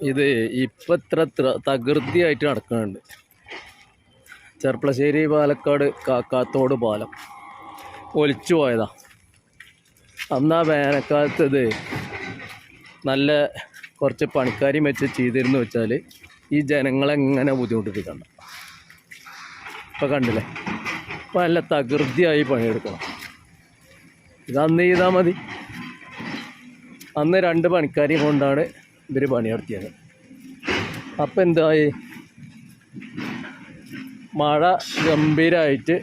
ഇത് ഇപ്പം ഇത്ര തകൃതിയായിട്ട് നടക്കുന്നുണ്ട്. ചെർപ്പളശ്ശേരി പാലക്കാട് കാക്കാത്തോട് പാലം ഒലിച്ചു പോയതാ. അന്ന് ആ വേനൽക്കാലത്ത് ഇത് നല്ല കുറച്ച് പണിക്കാരും വെച്ച് ചെയ്തിരുന്നു വെച്ചാൽ ഈ ജനങ്ങളെങ്ങനെ ബുദ്ധിമുട്ടിപ്പിക്കണ്ട. ഇപ്പം കണ്ടില്ലേ, ഇപ്പം നല്ല തകൃതിയായി പണിയെടുക്കണം. ഇതന്ന് ചെയ്താൽ മതി. അന്ന് 2 പണിക്കാരെയും കൊണ്ടാണ് ഇവർ പണിയെടുത്തിയത്. അപ്പം എന്തായി, മഴ ഗംഭീരമായിട്ട്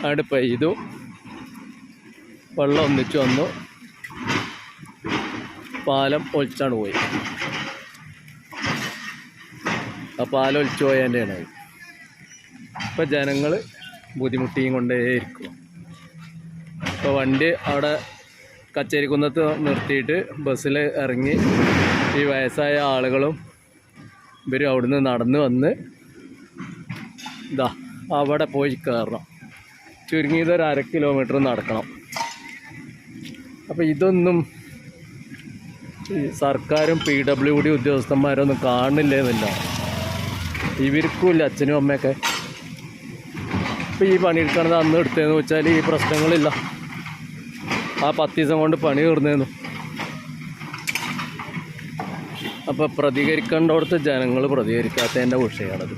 അവിടെ പെയ്തു, വെള്ളം ഒന്നിച്ചു വന്നു, പാലം ഒലിച്ചാണ് പോയി. ആ പാലം ഒലിച്ചു പോയതിൻ്റെയാണ്. ഇപ്പം ജനങ്ങൾ ബുദ്ധിമുട്ടിയും കൊണ്ടേയിരിക്കും. ഇപ്പോൾ വണ്ടി അവിടെ കച്ചേരിക്കുന്നത്ത് നിർത്തിയിട്ട് ബസ്സിൽ ഇറങ്ങി ഈ വയസ്സായ ആളുകളും ഇവരും അവിടുന്ന് നടന്ന് വന്ന് ഇതാ അവിടെ പോയി കയറണം. ചുരുങ്ങിയത് ഒരു 1/2 കിലോമീറ്റർ നടക്കണം. അപ്പോൾ ഇതൊന്നും ഈ സർക്കാരും PWD ഉദ്യോഗസ്ഥന്മാരൊന്നും കാണില്ലേന്നില്ല. ഇവർക്കുമില്ല അച്ഛനും അമ്മയൊക്കെ. ഇപ്പോൾ ഈ പണിയെടുക്കണത് അന്ന് എടുത്തതെന്ന് വെച്ചാൽ ഈ പ്രശ്നങ്ങളില്ല. ആ 10 ദിവസം കൊണ്ട് പണി തീർന്നേന്നു. അപ്പോൾ പ്രതികരിക്കേണ്ടടുത്ത് ജനങ്ങൾ പ്രതികരിക്കാത്തതിൻ്റെ വിഷയമാണത്.